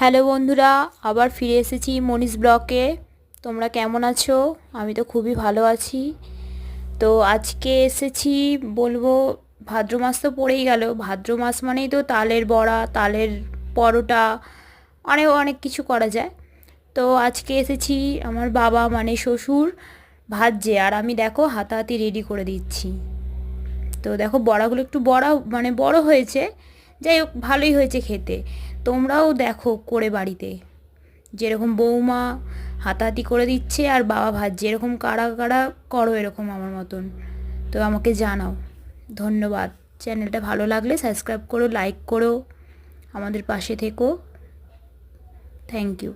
Hello বন্ধুরা, আবার ফিরে এসেছি মনীষ ব্লগে। তোমরা কেমন আছো? আমি তো খুবই ভালো আছি। তো আজকে এসেছি, বলবো, ভাদ্র মাস তো পড়েই গেল। ভাদ্র মাস মানেই তো তালের বড়া, তালের পরোটা, অনেক অনেক কিছু করা যায়। তো আজকে এসেছি, আমার বাবা মানে শ্বশুর ভাজছে, আর আমি দেখো হাতাহাতি রেডি করে দিচ্ছি। তো দেখো বড়াগুলো একটু বড় হয়েছে, যাই হোক ভালোই হয়েছে খেতে। তোমরাও দেখো করে বাড়িতে, যেরকম বৌমা হাতাহাতি করে দিচ্ছে আর বাবা ভাজছে, এরকম কারা কারা করো এরকম আমার মতন। তো আমাকে জানাও। ধন্যবাদ। চ্যানেলটা ভালো লাগলে সাবস্ক্রাইব করো, লাইক করো, আমাদের পাশে থেকো। Thank you.